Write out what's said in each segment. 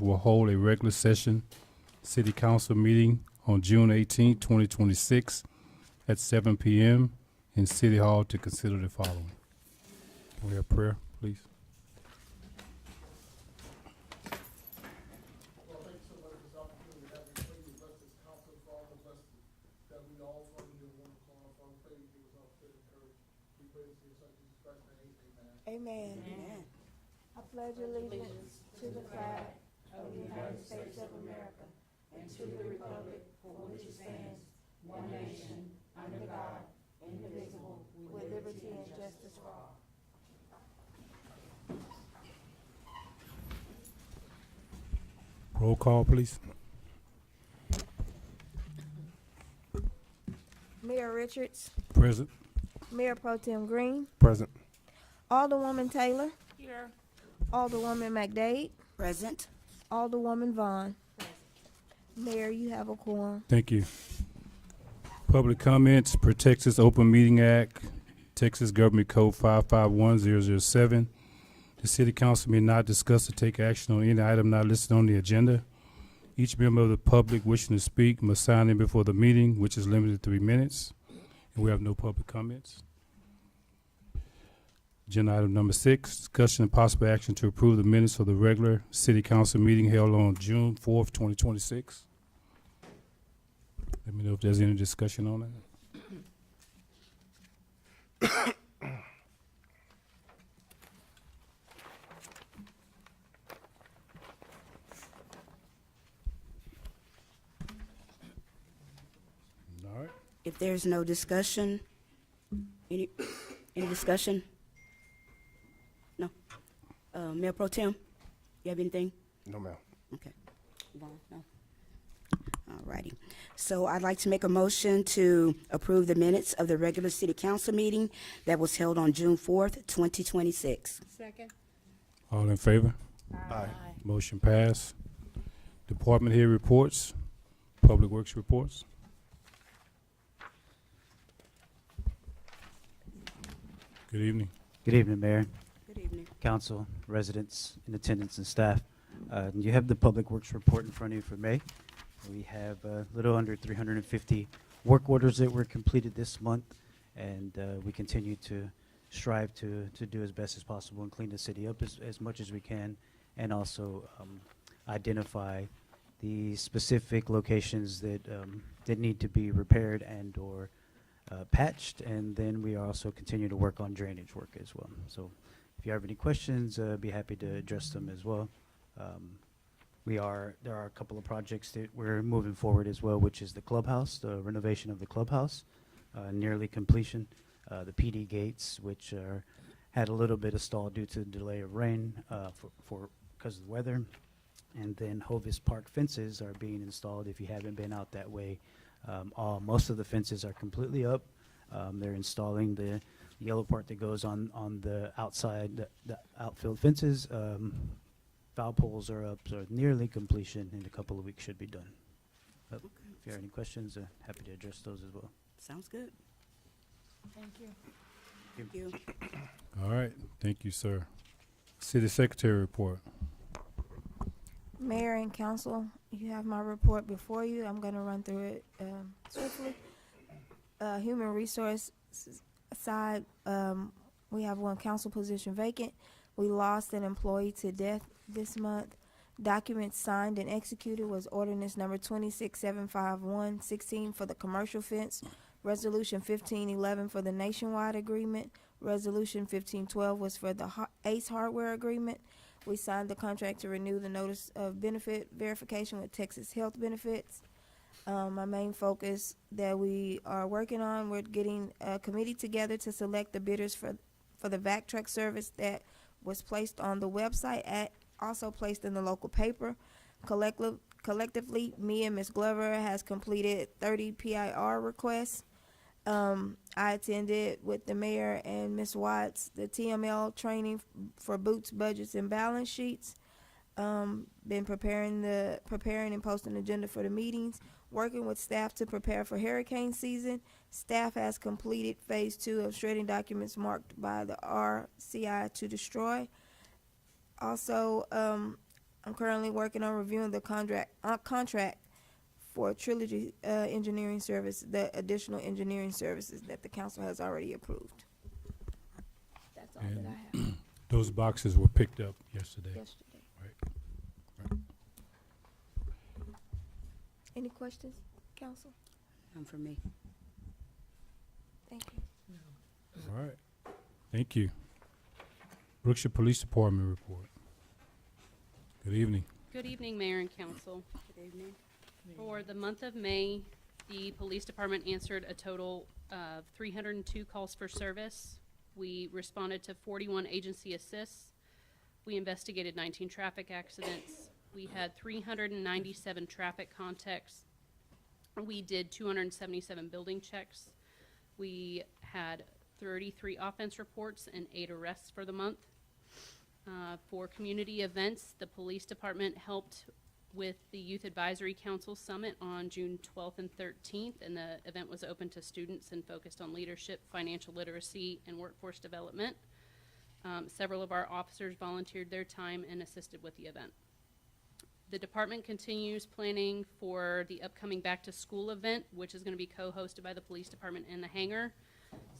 will hold a regular session city council meeting on June 18, 2026 at 7 p.m. in City Hall to consider the following. Can we have prayer, please? Well, thank you so much for this opportunity to have you pray. You bless this council for all of us that we all come to one call. So I pray you give us all good and courage. We pray this in your son Jesus Christ's name. Amen. Amen. I pledge allegiance to the flag of the United States of America and to the republic for which it stands, one nation, under God, indivisible, with liberty and justice for all. Roll call, please. Mayor Richards, Present. Mayor Pro Tem Green, Present. Alderwoman Taylor, Here. Alderwoman McDade, Present. Alderwoman Vaughn. Mayor, you have a quorum. Thank you. Public comments per Texas Open Meeting Act, Texas Government Code 551007. The City Council may not discuss or take action on any item not listed on the agenda. Each member of the public wishing to speak must sign in before the meeting, which is limited to 3 minutes. And we have no public comments. Agenda item number 6, discussion and possible action to approve the minutes of the regular City Council meeting held on June 4th, 2026. Let me know if there's any discussion on that. All right. If there's no discussion, any discussion? No. Mayor Pro Tem, you have anything? No, ma'am. Okay. Vaughn, no. All righty. So I'd like to make a motion to approve the minutes of the regular city council meeting that was held on June 4th, 2026. Second. All in favor? Aye. Motion passed. Department head reports, Public Works reports. Good evening. Good evening, Mayor, Good evening. Council, residents in attendance, and staff. You have the Public Works report in front of you for May. We have a little under 350 work orders that were completed this month, and we continue to strive to do as best as possible and clean the city up as much as we can, and also identify the specific locations that need to be repaired and or patched, and then we also continue to work on drainage work as well. So if you have any questions, be happy to address them as well. There are a couple of projects that we're moving forward as well, which is the clubhouse, the renovation of the clubhouse, nearly completion. The PD gates, which had a little bit of stall due to the delay of rain because of the weather. And then Hovis Park fences are being installed. If you haven't been out that way, most of the fences are completely up. They're installing the yellow part that goes on the outside, the outfield fences. Foul poles are up, so nearly completion. In a couple of weeks should be done. If you have any questions, happy to address those as well. Sounds good. Thank you. Thank you. All right. Thank you, sir. City Secretary report. Mayor and council, you have my report before you. I'm going to run through it swiftly. Human resource side, we have one council position vacant. We lost an employee to death this month. Documents signed and executed was ordinance number 2675116 for the commercial fence, resolution 1511 for the nationwide agreement, resolution 1512 was for the ACE hardware agreement. We signed the contract to renew the notice of benefit verification with Texas Health Benefits. My main focus that we are working on, we're getting a committee together to select the bidders for the vac truck service that was placed on the website, also placed in the local paper. Collectively, me and Ms. Glover has completed 30 PIR requests. I attended with the mayor and Ms. Watts the TML training for boots, budgets, and balance sheets. Been preparing and posting the agenda for the meetings, working with staff to prepare for hurricane season. Staff has completed phase 2 of shredding documents marked by the RCI to destroy. Also, I'm currently working on reviewing the contract for Trilogy Engineering Service, the additional engineering services that the council has already approved. That's all that I have Those boxes were picked up yesterday. yesterday. Right. Any questions, council? None for me. Thank you. All right. Thank you. Brookshire Police Department report. Good evening. Good evening, Mayor and Council. Good evening. For the month of May, the Police Department answered a total of 302 calls for service. We responded to 41 agency assists. We investigated 19 traffic accidents. We had 397 traffic contacts. We did 277 building checks. We had 33 offense reports and 8 arrests for the month. For community events, the Police Department helped with the Youth Advisory Council Summit on June 12th and 13th, and the event was open to students and focused on leadership, financial literacy, and workforce development. Several of our officers volunteered their time and assisted with the event. The department continues planning for the upcoming back-to-school event, which is going to be co-hosted by the Police Department and the hangar.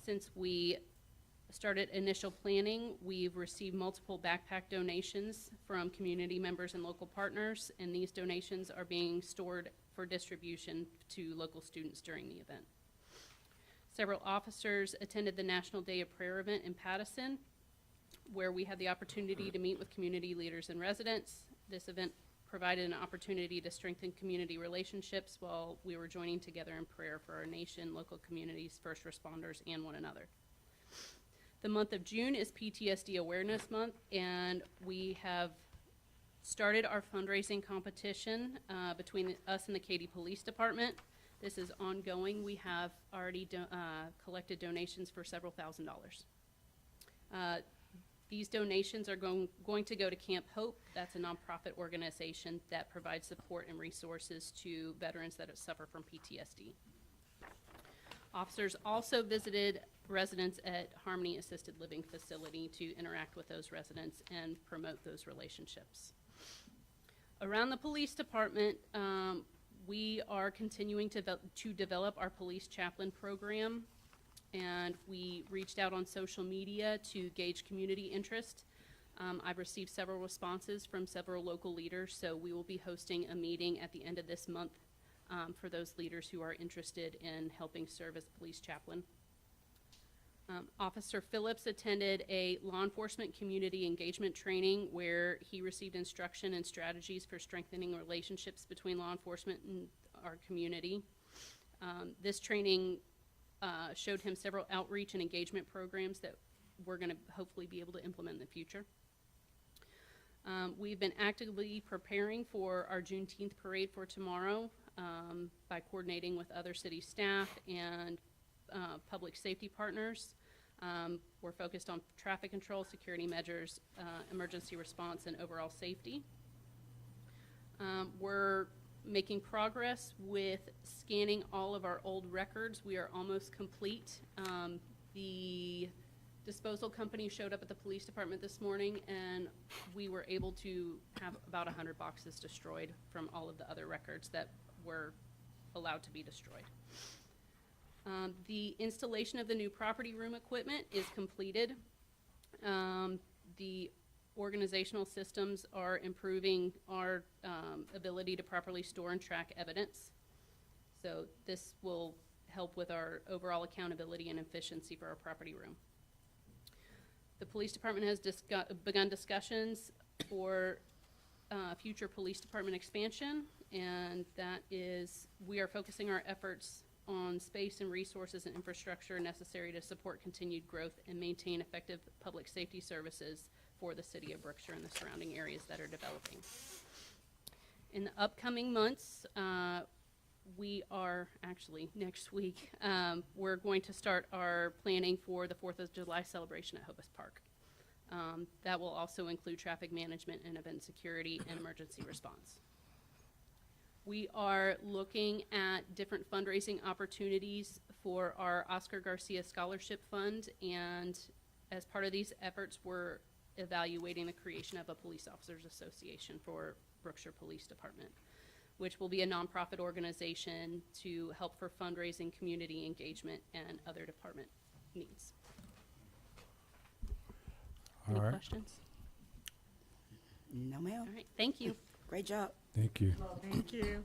Since we started initial planning, we've received multiple backpack donations from community members and local partners, and these donations are being stored for distribution to local students during the event. Several officers attended the National Day of Prayer event in Pattison, where we had the opportunity to meet with community leaders and residents. This event provided an opportunity to strengthen community relationships while we were joining together in prayer for our nation, local communities, first responders, and one another. The month of June is PTSD Awareness Month, and we have started our fundraising competition between us and the Katy Police Department. This is ongoing. We have already collected donations for several $1,000s. These donations are going to go to Camp Hope. That's a nonprofit organization that provides support and resources to veterans that suffer from PTSD. Officers also visited residents at Harmony Assisted Living Facility to interact with those residents and promote those relationships. Around the police department, we are continuing to develop our police chaplain program, and we reached out on social media to gauge community interest. I've received several responses from several local leaders, so we will be hosting a meeting at the end of this month for those leaders who are interested in helping serve as police chaplain. Officer Phillips attended a law enforcement community engagement training where he received instruction and strategies for strengthening relationships between law enforcement and our community. This training showed him several outreach and engagement programs that we're going to hopefully be able to implement in the future. We've been actively preparing for our Juneteenth parade for tomorrow by coordinating with other city staff and public safety partners. We're focused on traffic control, security measures, emergency response, and overall safety. We're making progress with scanning all of our old records. We are almost complete. The disposal company showed up at the police department this morning, and we were able to have about 100 boxes destroyed from all of the other records that were allowed to be destroyed. The installation of the new property room equipment is completed. The organizational systems are improving our ability to properly store and track evidence. So this will help with our overall accountability and efficiency for our property room. The police department has begun discussions for future police department expansion, and that is, we are focusing our efforts on space and resources and infrastructure necessary to support continued growth and maintain effective public safety services for the city of Brookshire and the surrounding areas that are developing. In the upcoming months, we are actually next week, we're going to start our planning for the 4th of July celebration at Hobbs Park. That will also include traffic management and event security and emergency response. We are looking at different fundraising opportunities for our Oscar Garcia Scholarship Fund, and as part of these efforts, we're evaluating the creation of a Police Officers Association for Brookshire Police Department, which will be a nonprofit organization to help for fundraising, community engagement, and other department needs. All Any right. questions? No, ma'am. All right, thank you. Great job. Thank you. Thank you.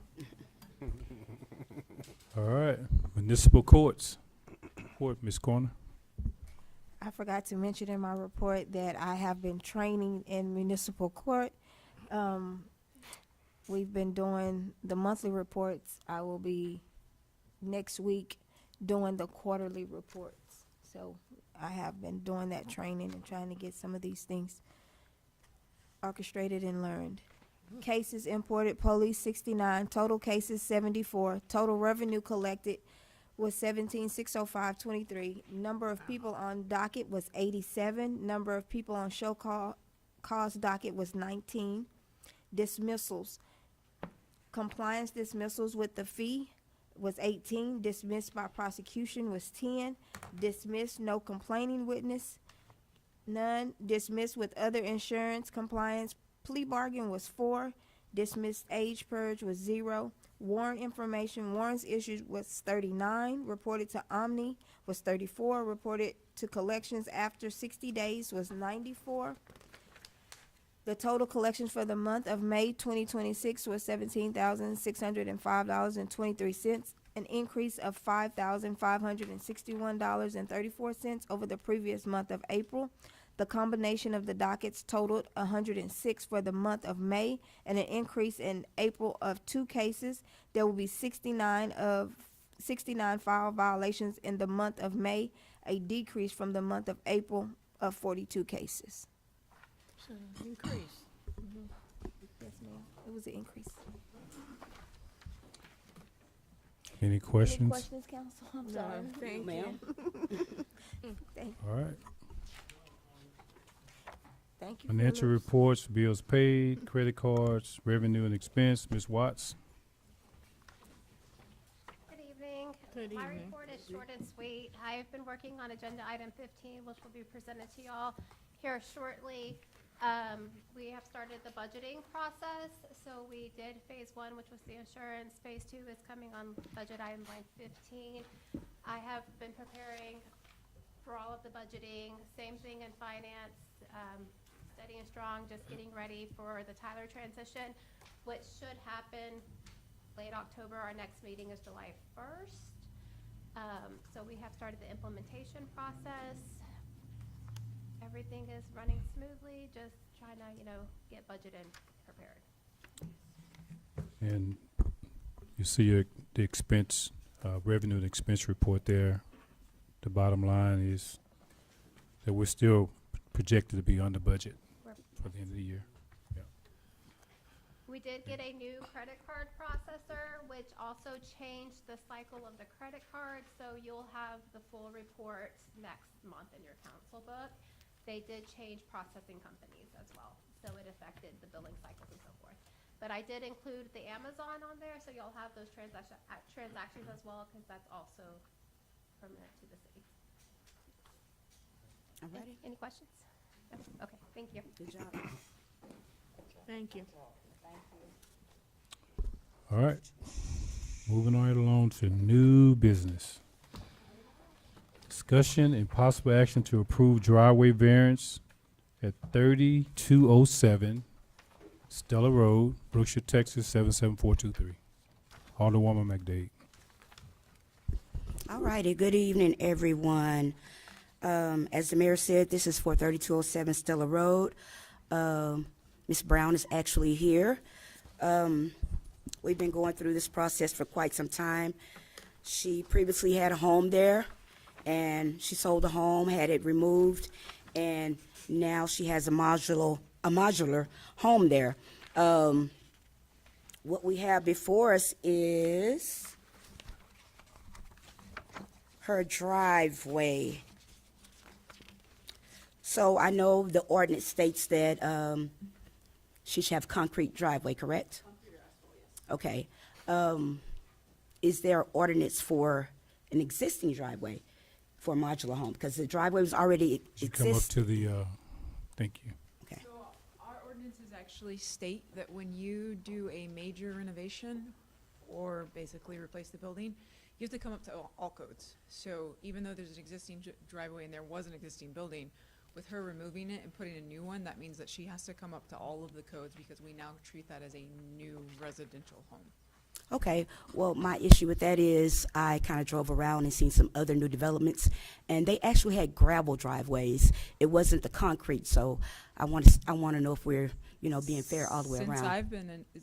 All right. Municipal courts. Report, Ms. Corner. I forgot to mention in my report that I have been training in municipal court. We've been doing the monthly reports. I will be next week doing the quarterly reports. So I have been doing that training and trying to get some of these things orchestrated and learned. Cases imported, police 69, total cases 74, total revenue collected was 17,605.23. Number of people on docket was 87. Number of people on show cause docket was 19. Dismissals, compliance dismissals with the fee was 18. Dismissed by prosecution was 10. Dismissed no complaining witness, none. Dismissed with other insurance compliance plea bargain was 4. Dismissed age purge was 0. Warrant information, warrants issued was 39. Reported to Omni was 34. Reported to collections after 60 days was 94. The total collections for the month of May 2026 was $17,605.23, an increase of $5,561.34 over the previous month of April. The combination of the dockets totaled 106 for the month of May, and an increase in April of 2 cases. There will be 69 file violations in the month of May, a decrease from the month of April of 42 cases. So, increase. Yes, ma'am. It was an increase. Any Any questions? questions, council? I'm No, sorry. thank Ma'am. All right. Thank you. for Financial your- reports, bills paid, credit cards, revenue and expense. Ms. Watts. Good evening. Good My evening. report is short and sweet. I've been working on agenda item 15, which will be presented to y'all here shortly. We have started the budgeting process, so we did phase 1, which was the insurance. Phase 2 is coming on budget item line 15. I have been preparing for all of the budgeting, same thing in finance, steady and strong, just getting ready for the Tyler transition, which should happen late October. Our next meeting is July 1st. So we have started the implementation process. Everything is running smoothly, just trying to, get budgeted and prepared. And you see the expense, revenue and expense report there. The bottom line is that we're still projected to be under budget for the end of the year. We did get a new credit card processor, which also changed the cycle of the credit card, so you'll have the full report next month in your council book. They did change processing companies as well, so it affected the billing cycles and so forth. But I did include the Amazon on there, so you'll have those transactions as well, because that's also permanent to the city. All righty. Any questions? No? Okay, thank you. Good job. Thank you. All right. Moving right along to new business. Discussion and possible action to approve driveway variance at 3207 Stella Road, Brookshire, Texas 77423. Alderwoman McDade. All righty, good evening, everyone. As the mayor said, this is for 3207 Stella Road. Ms. Brown is actually here. We've been going through this process for quite some time. She previously had a home there, and she sold the home, had it removed, and now she has a modular home there. What we have before us is her driveway. So I know the ordinance states that she should have concrete driveway, correct? Okay. Is there ordinance for an existing driveway for a modular home? Because the driveway was already You come up exist. to the, thank you. actually state that when you do a major renovation or basically replace the building, you have to come up to all codes. So even though there's an existing driveway and there was an existing building, with her removing it and putting a new one, that means that she has to come up to all of the codes because we now treat that as a new residential home. Okay, well, my issue with that is I kind of drove around and seen some other new developments, and they actually had gravel driveways. It wasn't the concrete, so I want to know if we're, being fair all the way around.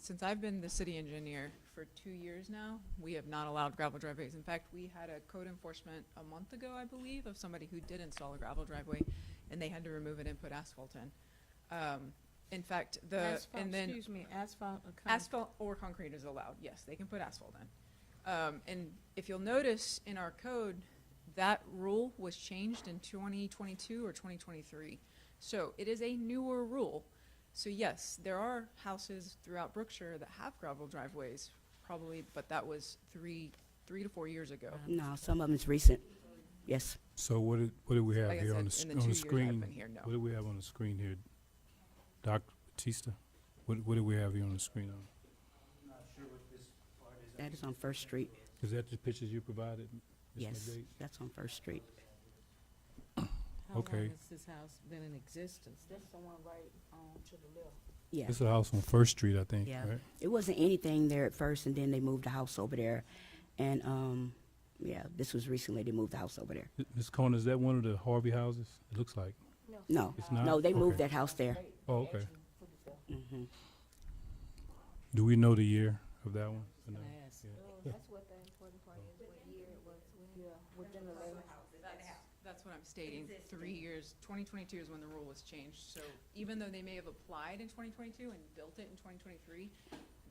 Since I've been the city engineer for 2 years now, we have not allowed gravel driveways. In fact, we had a code enforcement a month ago, I believe, of somebody who did install a gravel driveway, and they had to remove it and put asphalt in. In fact, Asphalt, and then excuse me, asphalt or concrete? asphalt or concrete is allowed. Yes, they can put asphalt in. And if you'll notice in our code, that rule was changed in 2022 or 2023. So it is a newer rule. So yes, there are houses throughout Brookshire that have gravel driveways, probably, but that was three to 4 years ago. No, some of them is recent. Yes. So what do we have Like I here on said, the in the 2 on the years I've screen? been here, no. What do we have on the screen here, Dr. Batista? What do we have here on the screen? That is on First Street. Is that the pictures you provided, Ms. Yes, McDade? that's on First Street. How Okay. long has this house been in existence? That's the one right to the left. Yeah. It's a house on First Street, I think, Yeah. right? It wasn't anything there at first, and then they moved the house over there. And, yeah, this was recently they moved the house over there. Ms. Corner, is that one of the Harvey houses? It looks like. No, It's not? no, they moved Okay. that house there. Oh, okay. Hmm. Do we know the year of that one? Or no? Yes. Yeah. That's what the important part is, what year it was. Within the last. That's what I'm stating. 3 years. 2022 is when the rule was changed. So even though they may have applied in 2022 and built it in 2023,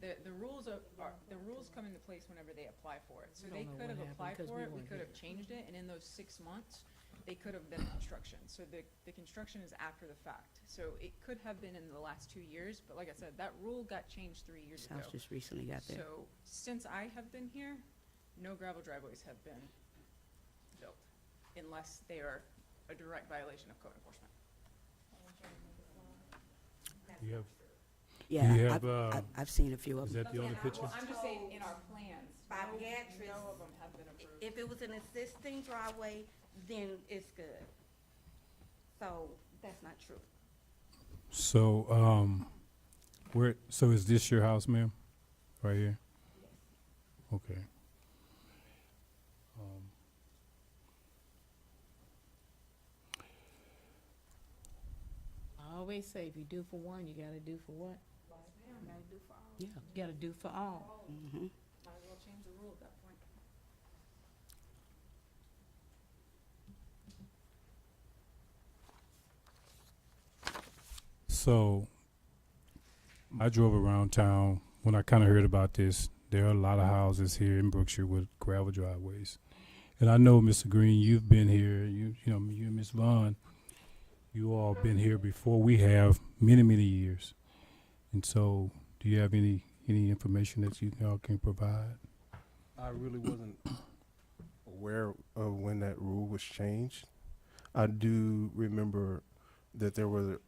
the rules the rules come into place whenever they apply for it. So We they don't know could have what happened applied 'cause for we it. We weren't could have here. changed it, and in those 6 months, they could have done construction. So the construction is after the fact. So it could have been in the last 2 years, but like I said, that rule got changed 3 years This ago. house just recently got there. So since I have been here, no gravel driveways have been built unless they are a direct violation of code enforcement. You have, Yeah, you have, I've seen a few of is them. that the only picture? Well, I'm just saying in our plans, By no Beatrice, of them have been approved. if it was an existing driveway, then it's good. So that's not true. So, so is this your house, ma'am? Right here? Okay. I always say, if you do for one, you gotta do for what? Yeah. You gotta do for all. Hmm. Might as well change the rule at that point. So, I drove around town when I kind of heard about this. There are a lot of houses here in Brookshire with gravel driveways, and I know, Mr. Green, you've been here. You and Ms. Vaughn, you all been here before we have many years. And so, do you have any information that you all can provide? I really wasn't aware of when that rule was changed. I do remember that there were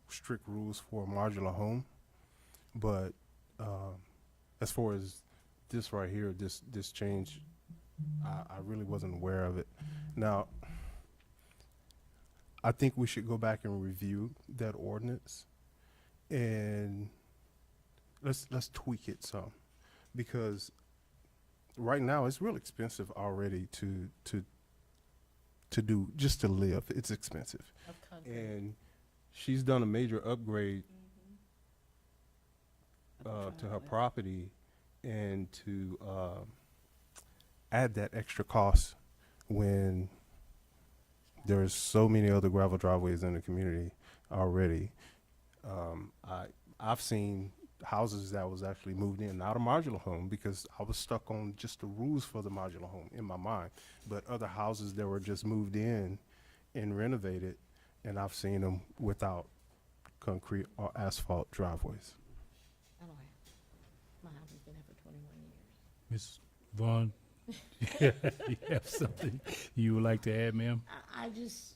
strict rules for a modular home, but as far as this right here, this change, I really wasn't aware of it. Now, I think we should go back and review that ordinance, and let's tweak it some, because right now it's real expensive already to do, just to live. It's expensive, and she's done a major upgrade to her property, and to add that extra cost when there's so many other gravel driveways in the community already. I've seen houses that was actually moved in, not a modular home, because I was stuck on just the rules for the modular home in my mind, but other houses that were just moved in and renovated, and I've seen them without concrete or asphalt driveways. I don't have. My house has been here for 21 years. Ms. Vaughn, you have something you would like to add, ma'am? I just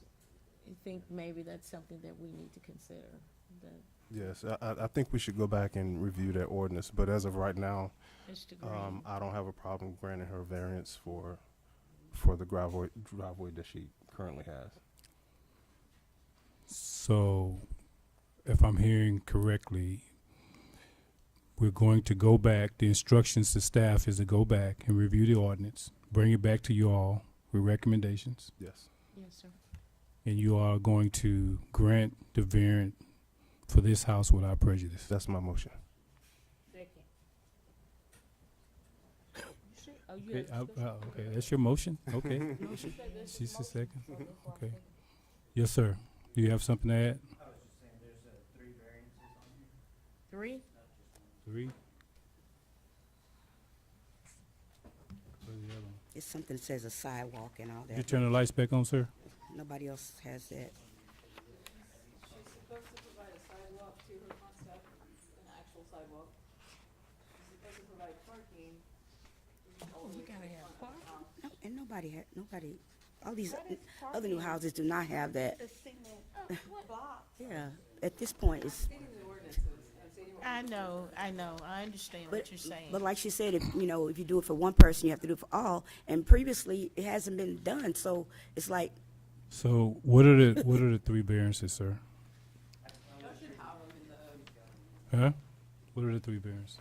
think maybe that's something that we need to consider, that Yes, I think we should go back and review that ordinance, but as of right now, Mr. Green. I don't have a problem granting her variance for the driveway that she currently has. So, if I'm hearing correctly, we're going to go back, the instructions to staff is to go back and review the ordinance, bring it back to you all with recommendations, Yes. Yes, sir. and you are going to grant the variant for this house without prejudice. That's my motion. Second. Oh, you Okay, have discussion? okay, that's your motion? Okay. No, she said this She's the second. is Okay. Yes, sir. Do you have something to add? three. 3? It's something that says a sidewalk and all Did you that. turn the lights back on, sir? Nobody else has that. She's supposed to provide a sidewalk to her concept, an actual sidewalk. She's supposed to provide parking. You gotta have parking. No, and nobody, all these other new houses do not have that. The cement block. Yeah, at this point, it's, Stating the ordinances, I'm stating what I know, I understand but, what you're saying. but like she said, if you do it for one person, you have to do it for all. And previously, it hasn't been done, so it's like, So what are the 3 variances, sir? Huh? What are the 3 variances?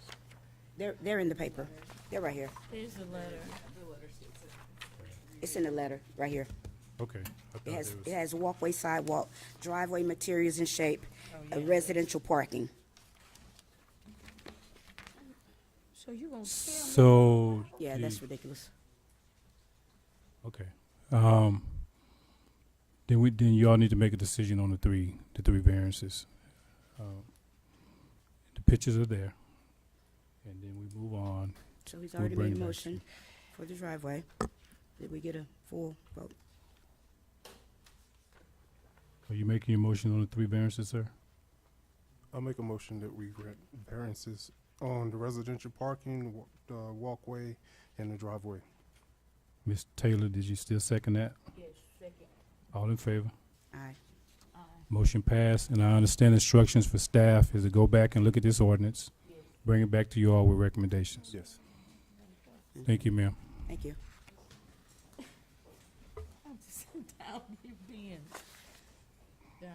they're in the paper. They're right here. Here's the letter. It's in the letter, right here. Okay. I It thought has, there was- it has walkway, sidewalk, driveway materials and shape, Oh, yeah. residential parking. So you gonna tell me? So. Yeah, the- that's ridiculous. Okay. Then y'all need to make a decision on the three variances. The pictures are there. And then we move on. So he's We'll already bring made a it back to motion you. for the driveway. Did we get a full vote? Are you making your motion on the 3 variances, sir? I'll make a motion that we grant variances on the residential parking, the walkway, and the driveway. Ms. Taylor, did you still second that? Yes, second. All in favor? Aye. Aye. Motion passed, and I understand instructions for staff is to go back and look at this ordinance, Yes. bring it back to you all with recommendations. Yes. Thank you, ma'am. Thank you. I'm just down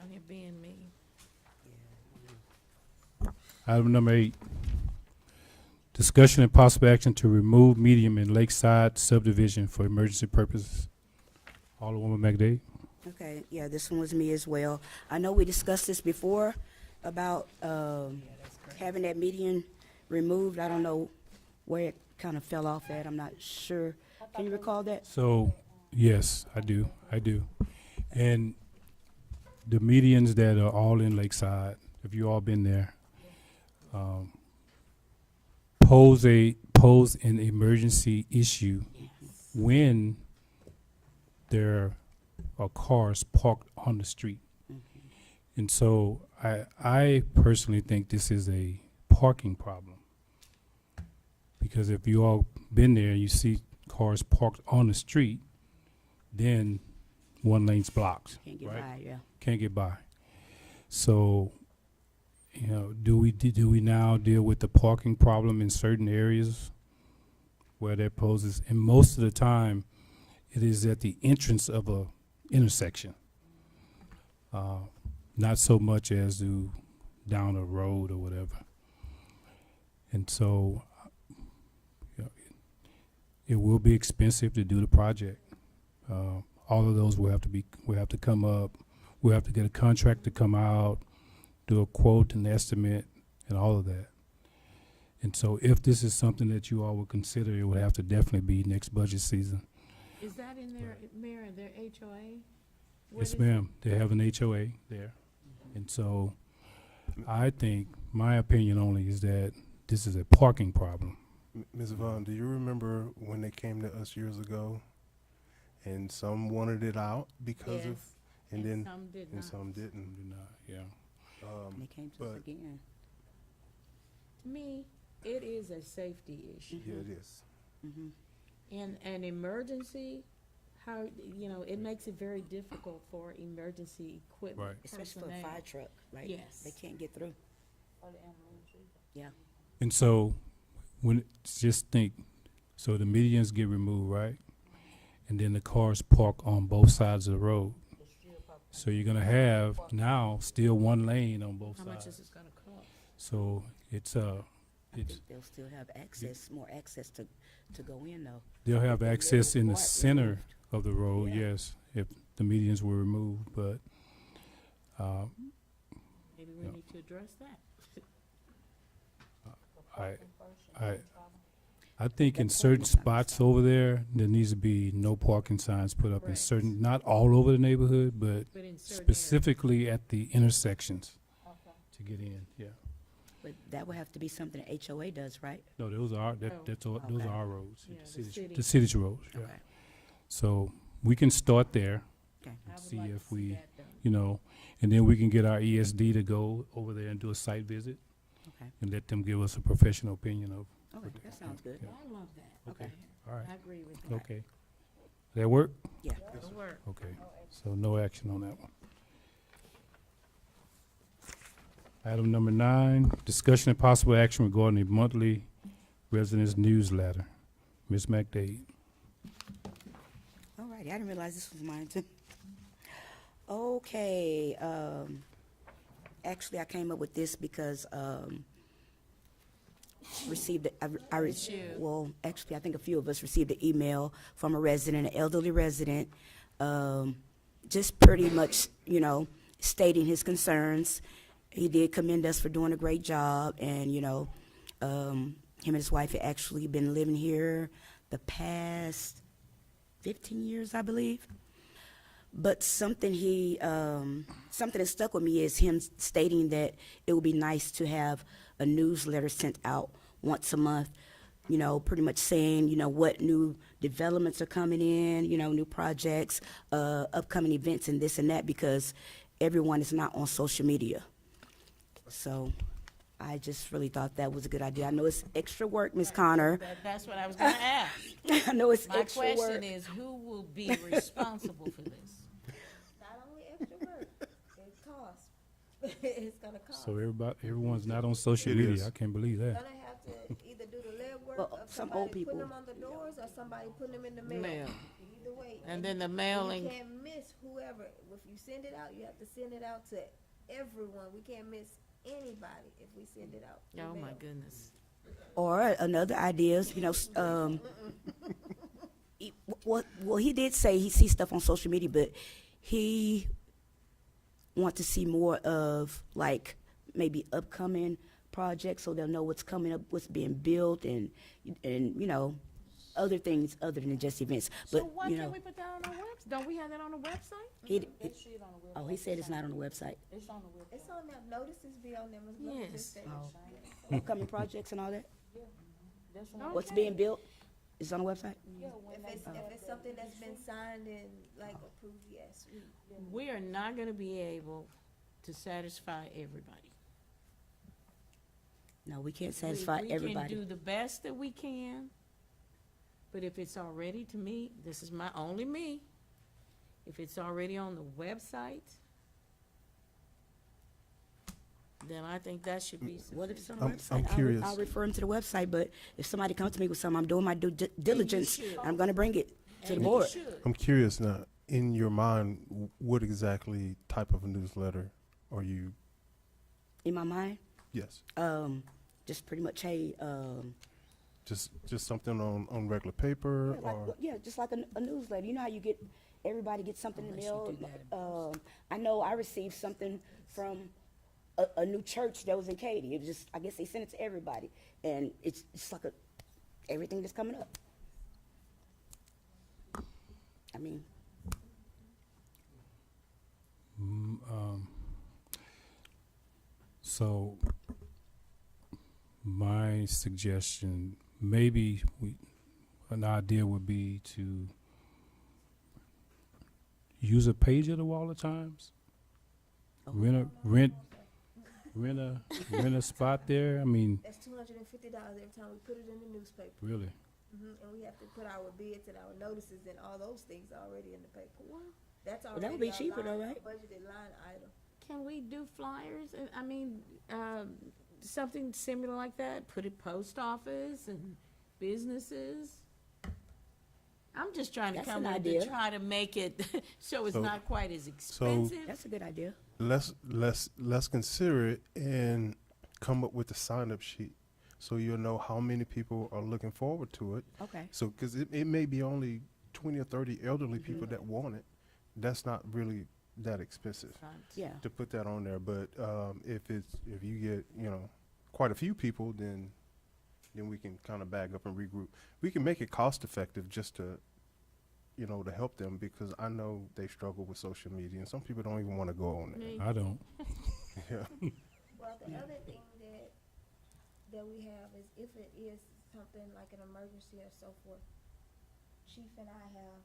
here being me. Item number 8, discussion and possible action to remove medium in Lakeside subdivision for emergency purposes. Alderwoman McDade. Okay, yeah, this one was me as well. I know we discussed this before about having that median removed. I don't know where it kind of fell off at. I'm not sure. Can you recall that? So, yes, I do. And the medians that are all in Lakeside, if you all been there, pose an emergency issue when there are cars parked on the street. And so I personally think this is a parking problem. Because if you all been there and you see cars parked on the street, then one lane's blocked. Can't get right? by, yeah. Can't get by. So, do we now deal with the parking problem in certain areas where that poses? And most of the time, it is at the entrance of a intersection. Not so much as down a road or whatever. And so, it will be expensive to do the project. All of those will have to come up. We'll have to get a contract to come out, do a quote and estimate, and all of that. And so if this is something that you all would consider, it would have to definitely be next budget season. Is that in their, Mayor, their HOA? What Yes, is- ma'am. They have an HOA there. And so I think, my opinion only is that this is a parking problem. Ms. Vaughn, do you remember when they came to us years ago and some wanted it out because of, Yes, and then, some did and not. some didn't? Yeah. And they came to us But- again. To me, it is a safety issue. Yeah, it is. Mhm. In an emergency, it makes it very difficult for emergency equipment. Right. Especially for a personnel. fire truck, right? Yes. They can't get through. Yeah. And so, just think, so the medians get removed, right? And then the cars park on both sides of the road. So you're gonna have now still one lane on both How much sides. is it gonna cost? So it's, I it's, think they'll still have access, more access to go in though. they'll have the access in the middle part center removed. of the road, Yeah. yes, if the medians were removed, but, Maybe we Yeah. need to address that. I think in certain spots over there needs to be no parking signs put up in Correct. certain, not all over the neighborhood, but But in certain specifically at the intersections to get in, yeah. But that would have to be something the HOA does, right? No, those are, Oh. those Okay. are our roads, Yeah, the the city's, city. the city's roads, yeah. Okay. So we can start there, Okay. I would see like to if see we, that done. you know, and then we can get our ESD to go over there and do a site visit Okay. and let them give us a professional opinion of, Okay, that sounds good. Yeah. I love that. Okay. Okay. all right, I agree with that. okay. That work? Yeah. It'll work. Okay, so no action on that one. Item number 9, discussion and possible action regarding the monthly residents newsletter. Ms. McDade. All righty, I didn't realize this was mine too. Okay, actually, I came up with this because, received, well, actually, I think a few of us received an email from a resident, an elderly resident, just pretty much, you know, stating his concerns. He did commend us for doing a great job, and, you know, him and his wife had actually been living here the past 15 years, I believe. But something something that stuck with me is him stating that it would be nice to have a newsletter sent out once a month, you know, pretty much saying, you know, what new developments are coming in, you know, new projects, upcoming events and this and that, because everyone is not on social media. So I just really thought that was a good idea. I know it's extra work, Ms. Connor. That's what I was gonna ask. I know it's My extra question work. is, who will be responsible for this? Not only extra work, it costs. It's gonna cost. So everyone's not on social It media. is. I can't believe that. Gonna have to either do the legwork Well, of some somebody old putting people- them on the doors or somebody putting them in the mail. Mail. Either way. And then the You mailing, can't miss whoever. If you send it out, you have to send it out to everyone. We can't miss anybody if we send it out. through oh my mail. goodness. Or another idea is, you know, well, he did say he sees stuff on social media, but he wants to see more of, like, maybe upcoming projects so they'll know what's coming up, what's being built, and you know, other things other than just events. But, So why you can't know, we put that on our website? Don't we have that on the website? he said it's not on the website. It's on there. Notices be on there. Ms. Blunt Yes. just said. Upcoming projects and all that, what's Okay. being built is on the website? If it's something that's been signed and like approved, yes. We are not gonna be able to satisfy everybody. No, we can't satisfy We everybody. can do the best that we can, but if it's already, to me, this is my, only me, if it's already on the website, then I think that should be What if sufficient. it's on the I'm website? curious. I'll refer him to the website, but if somebody comes to me with something, I'm doing my due diligence, should. I'm gonna bring it to the And you board. should. I'm curious now, in your mind, what exactly type of newsletter are you, In my mind, yes, just pretty much, hey, just something on regular paper or? just like a newsletter. You know how you get, everybody gets something in the Unless you mail? do I know I received something from a new church that was in Katy. It was just, I guess they sent it to everybody, and it's like everything that's coming up. I mean, So my suggestion, maybe an idea would be to use a page at the Wall of Times. Rent a spot there. I mean, That's $250 every time we put it in the newspaper. really. And we have to put our bids and our notices and all those things already in the paper. That's that already would be a cheaper though, line- right? a budgeted line item. Can we do flyers? I mean, something similar like that? Put it post office and businesses? I'm just trying to That's come an up idea. to try to make it so it's So- not quite as expensive. That's a good idea. Let's consider it and come up with a sign-up sheet, so you'll know how many people are looking forward to it. Okay. So, because it may be only 20 or 30 elderly people that want it. That's not really that expensive Yeah. to put that on there. But if you get quite a few people, then we can kind of bag up and regroup. We can make it cost effective just to to help them, because I know they struggle with social media and some people don't even want to go on there. Me. I don't. Yeah. Well, the other thing that we have is if it is something like an emergency or so forth, Chief and I have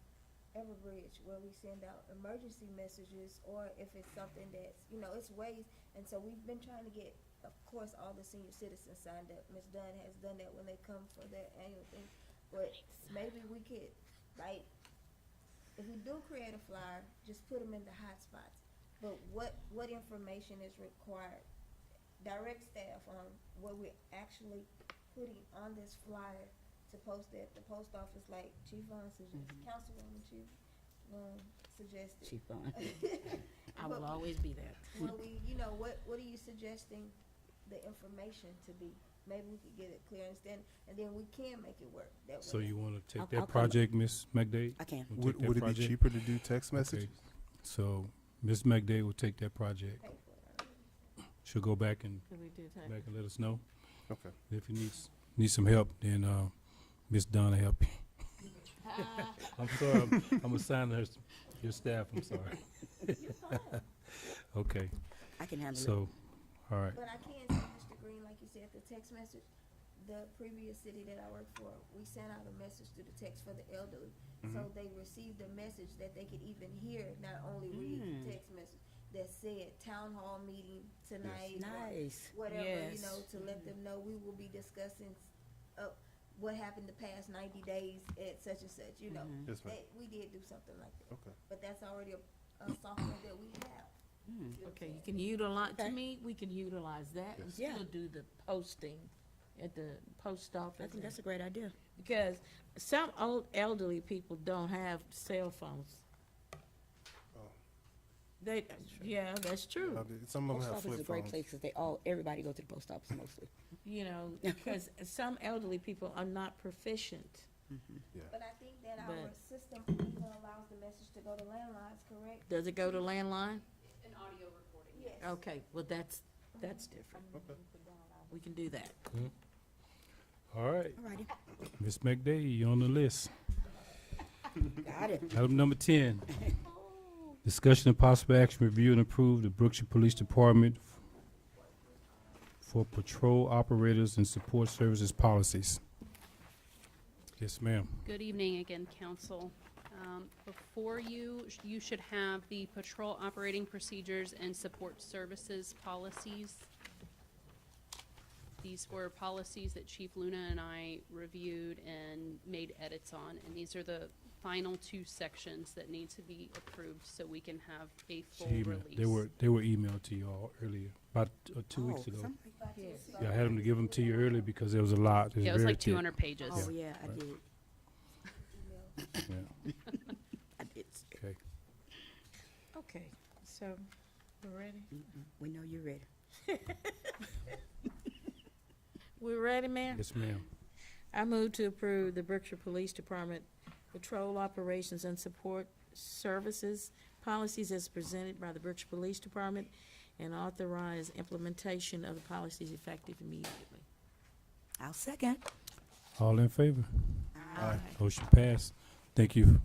Everbridge where we send out emergency messages, or if it's something that's, it's ways, and so we've been trying to get, of course, all the senior citizens signed up. Ms. Dunn has done that when they come for their annual thing, but maybe we could, like, if we do create a flyer, just put them in the hot spots. But what information is required? Direct staff on what we're actually putting on this flyer to post at the post office, like Chief Vaughn suggested, Councilwoman Chief suggested. Chief Vaughn. I will always be there. Well, what are you suggesting the information to be? Maybe we could get it clear, understand, and then we can make it work. That So way. you want to take I'll that come- project, Ms. McDade? I can. We'll take that Would it be project? cheaper to do text Okay. messages? So Ms. McDade will take that project. Pay for it. She'll go back and Can we do that? let us know. Okay. If you need some help, then Ms. Donna help you. I'm sorry, I'm assigning her your staff. I'm sorry. Okay, I can handle it. so, all right. But I can say, Mr. Green, like you said, the text message, the previous city that I worked for, we sent out a message through the text for the elderly. So they received a message that they could even hear, not only read the text message, that said town hall meeting tonight. or Nice. Whatever, Yes. to let them know we will be discussing, what happened the past 90 days at such and such, Yes, ma'am. We did do something like that. Okay. But that's already a software that we have. Okay, you can utilize, Okay. to me, we can utilize that and Yeah. still do the posting at the post I office. think that's a great idea. Because some old elderly people don't have cell phones. Oh. They, yeah, that's true. Some of them Post have office is flip a great phones. place because everybody go to the post office mostly. Because some elderly people are not proficient. But I think that our But- system even allows the message to go to landlines, correct? Does it go to landline? An audio recording. Yes. Okay, well, that's different. Okay. We can do that. All right, Alrighty. Ms. McDade, you on the list. Got it. Item number 10, discussion and possible action, review and approve the Brookshire Police Department for patrol operators and support services policies. Yes, ma'am. Good evening again, council. Before you, you should have the patrol operating procedures and support services policies. These were policies that Chief Luna and I reviewed and made edits on, and these are the final two sections that need to be approved so we can have a full She emailed- release. They were emailed to you all earlier, about 2 weeks Oh, ago. something- Yeah, I had them to give them to you early because there was a lot. Yeah, it was very like thick. 200 pages. Oh, yeah, I did. Yeah, I did. okay. Okay, so, we're ready? We know you're ready. We're ready, ma'am? Yes, ma'am. I move to approve the Brookshire Police Department Patrol Operations and Support Services policies as presented by the Brookshire Police Department and authorize implementation of the policies effective immediately. I'll second. All in favor? Aye. Motion passed. Thank you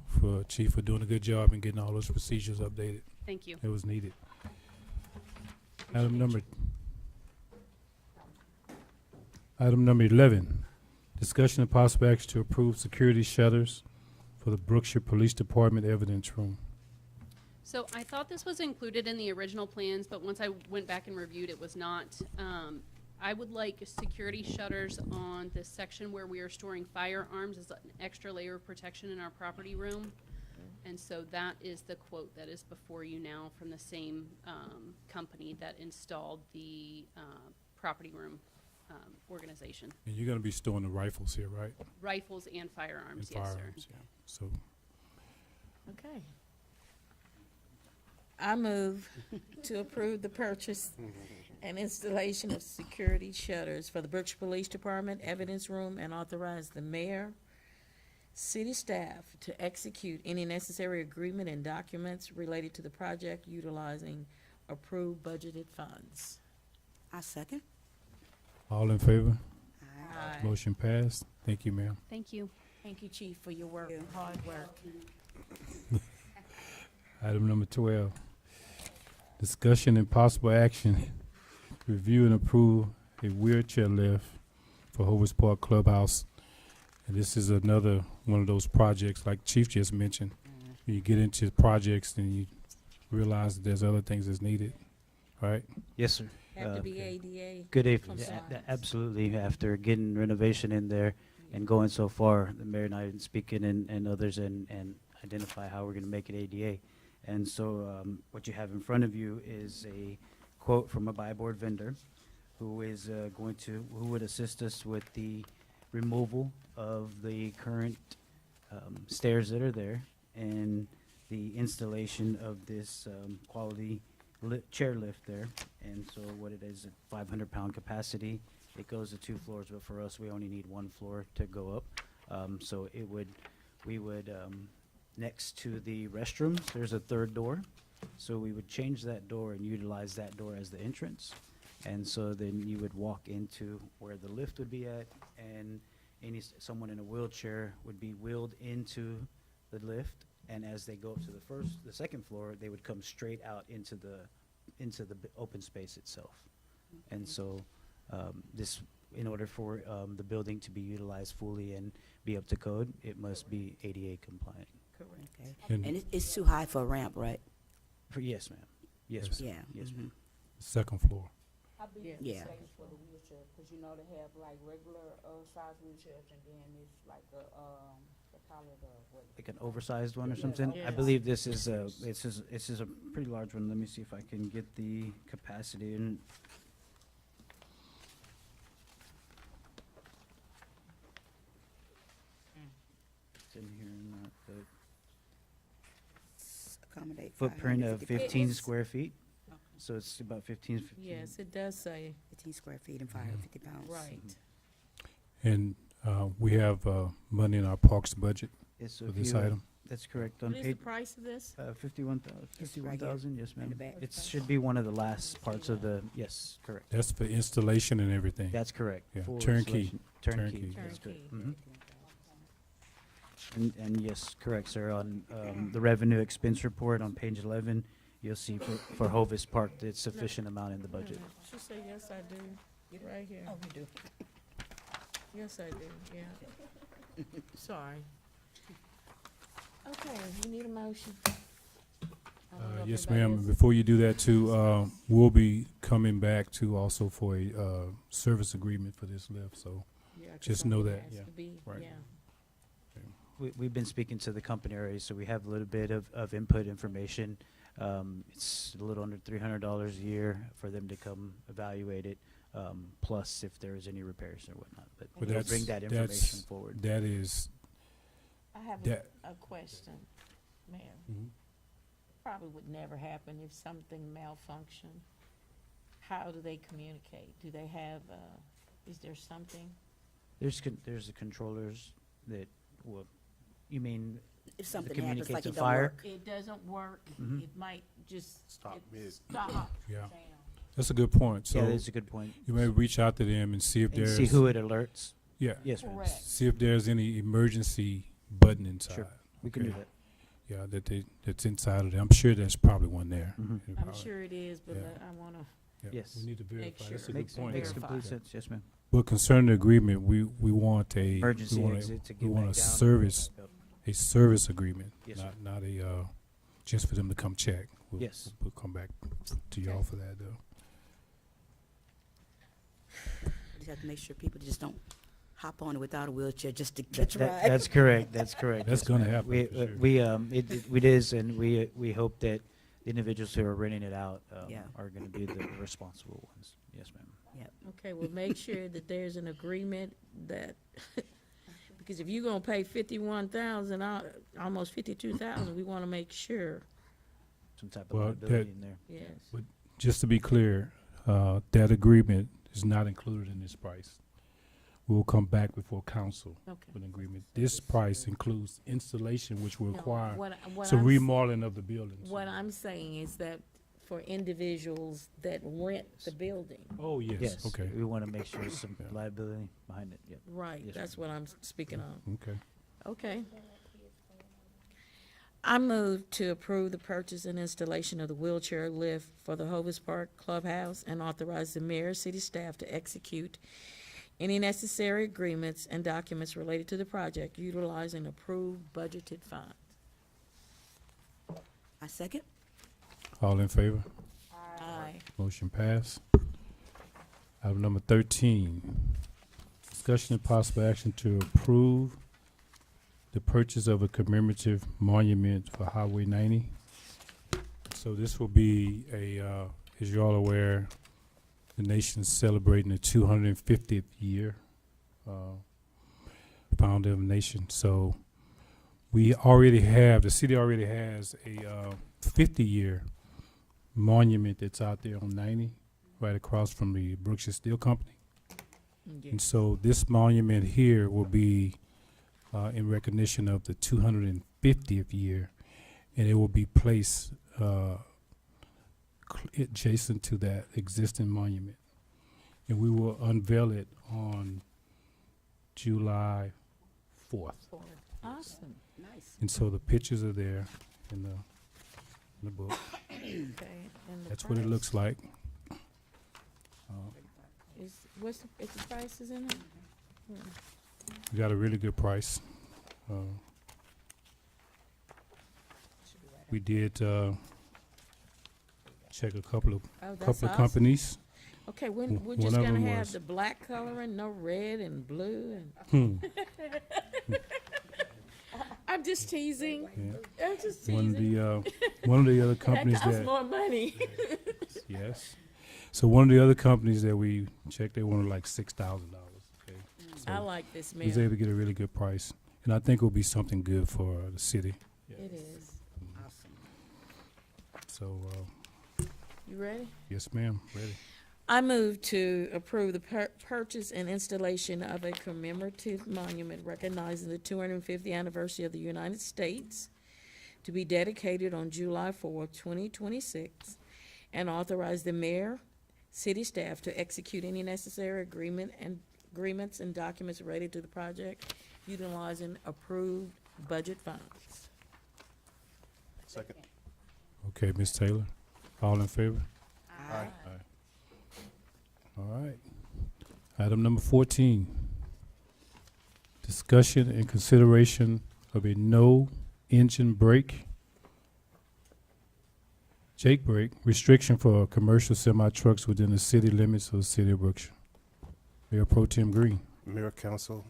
Chief, for doing a good job and getting all those procedures updated. Thank you. It was needed. Item number 11, discussion and possible action to approve security shutters for the Brookshire Police Department evidence room. So I thought this was included in the original plans, but once I went back and reviewed, it was not. I would like security shutters on this section where we are storing firearms as an extra layer of protection in our property room. And so that is the quote that is before you now from the same company that installed the property room organization. And you're gonna be storing the rifles here, right? Rifles and firearms, And yes, sir. firearms, yeah. So, Okay. I move to approve the purchase and installation of security shutters for the Brookshire Police Department evidence room and authorize the mayor, city staff to execute any necessary agreement and documents related to the project utilizing approved budgeted funds. I second. all in favor? Aye. Motion passed. Thank you, ma'am. Thank you. Thank you, Chief, for your work, Thank you. hard work. Item number 12, discussion and possible action, review and approve a wheelchair lift for Hovers Park Clubhouse. And this is another one of those projects, like Chief just mentioned. You get into projects and you realize that there's other things that's needed, right? Yes, sir. Have to Uh, be ADA. Good evening. compliance. Absolutely. After getting renovation in there and going so far, the mayor and I have been speaking and others and identify how we're going to make it ADA. And so what you have in front of you is a quote from a buy board vendor who is who would assist us with the removal of the current stairs that are there and the installation of this quality chair lift there. And so what it is, a 500-pound capacity. It goes to 2 floors, but for us, we only need 1 floor to go up. So we would, next to the restrooms, there's a 3rd door. So we would change that door and utilize that door as the entrance. And so then you would walk into where the lift would be at, and someone in a wheelchair would be wheeled into the lift. And as they go up to the 2nd floor, they would come straight out into the open space itself. And so this, in order for the building to be utilized fully and be up to code, it must be ADA compliant. Correct. Okay. And And it's too high for a ramp, right? Yes, ma'am. Yes, Yes. ma'am. Yeah. Yes, ma'am. 2nd floor. How big Yeah. is the Yeah. space for the wheelchair? Because you know they have like regular size wheelchairs and then it's like a, they call it what? Like an oversized one or Yeah. something? I Yes. believe this is a pretty large one. Let me see if I can get the capacity in. It's in here, not the Accommodate footprint of 550 15 It's- square feet. So it's about 15. Yes, it does say, 15 square feet and 550 pounds. right. And we have money in our parks budget Yes, so for if this you, item. that's correct. On What is the page, price of this? 51,000, It's right here, yes, in ma'am. the back. It should be one of the last parts of the, yes, correct. That's for installation and everything. That's correct. Yeah, Full turnkey. installation. Turnkey. Turnkey. That's correct. Turnkey. Mhm. And yes, correct, sir. On the revenue expense report on page 11, you'll see for Hovis Park, it's sufficient amount in the budget. She said, yes, I do, right here. Oh, you do. Yes, I do, yeah. Sorry. Okay, you need a motion? I don't know if Yes, anybody ma'am. else- Before you do that too, we'll be coming back to also for a service agreement for this lift, so. Yeah, 'cause just know something that, has yeah, to be, right. yeah. We've been speaking to the company already, so we have a little bit of input information. It's a little under $300 a year for them to come evaluate it, plus if there's any repairs or whatnot. But But we'll bring that that's- information forward. That is, I have that, a question, Mayor. Mhm. Probably would never happen if something malfunctioned. How do they communicate? Do they have, is there something? There's the controllers that, well, you mean, If something communicate happens, like to it don't fire? work. It doesn't work, Mhm. it might just. Stop it mid. Stop. yeah, Damn. that's a good point. yeah, So that's a good point. you may reach out to them and see if And there's, see who it alerts. yeah, Yes, ma'am. Correct. see if there's any emergency button inside. Sure. We can do Okay. that. Yeah, that's inside of there. I'm sure there's probably one there. Mhm. It'll I'm probably- sure it is, but Yeah. I wanna, yeah, Yes. We need to verify. sure. That's a good Makes point. makes Verify. complete sense. Yes, ma'am. But concerning the agreement, we want Emergency we want exit to we get want back a down. service, Yep. a service agreement, Yes, sir. not a, just for them to come check. Yes. We'll come back to y'all for that though. You have to make sure people just don't hop on it without a wheelchair just to catch a That- ride. That's correct. That's correct. That's yes, gonna ma'am. happen We, for sure. it is, and we hope that the individuals who are renting it out Yeah. are going to be the responsible ones. Yes, ma'am. Yep. Okay, well, make sure that there's an agreement that, because if you're gonna pay 51,000, almost 52,000, we wanna make sure, Some type of Well, liability in there. yes. Just to be clear, that agreement is not included in this price. We'll come back before council Okay. with an agreement. This price includes installation, which will No, require what some I'm s- remodeling of the buildings. What I'm saying is that for individuals that rent the building, Oh, yes, Yes, okay, we want to make sure there's some Yeah. liability behind it, yep. right, Yes, that's what I'm speaking on. okay. Okay. I move to approve the purchase and installation of the wheelchair lift for the Hovis Park Clubhouse and authorize the mayor, city staff to execute any necessary agreements and documents related to the project utilizing approved budgeted funds. I second. All in favor? Aye. Motion pass. Item number 13, discussion and possible action to approve the purchase of a commemorative monument for Highway 90. So this will be as you're all aware, the nation's celebrating the 250th year founding of the nation. So the city already has a 50-year monument that's out there on 90, right across from the Brookshire Steel Company. And so this monument here will be in recognition of the 250th year, and it will be placed adjacent to that existing monument. And we will unveil it on July 4th. Awesome. Nice. And so the pictures are there in the book. Okay. And the That's what it price looks like. is the prices in it? We got a really good price. We did check a couple of Oh, that's awesome. companies. Okay, we're One just of gonna them have was- the black coloring, no red and blue and. Hmm. I'm just teasing. Yeah. I'm just One of teasing. one of the other That companies costs that more money. yes. So one of the other companies that we checked, they wanted like $6,000. Okay. I So like this we was mail. able to get a really good price, and I think it will be something good for the city. It is. Awesome. So You ready? yes, ma'am. Ready. I move to approve the purchase and installation of a commemorative monument recognizing the 250th anniversary of the United States to be dedicated on July 4th, 2026, and authorize the mayor, city staff to execute any necessary agreements and documents related to the project utilizing approved budget funds. Second. Okay, Ms. Taylor. All in favor? Aye. All right. Item number 14, discussion and consideration of a no engine brake, Jake brake restriction for commercial semi trucks within the city limits of the city of Brookshire. Mayor Pro Tem Green. Mayor, council,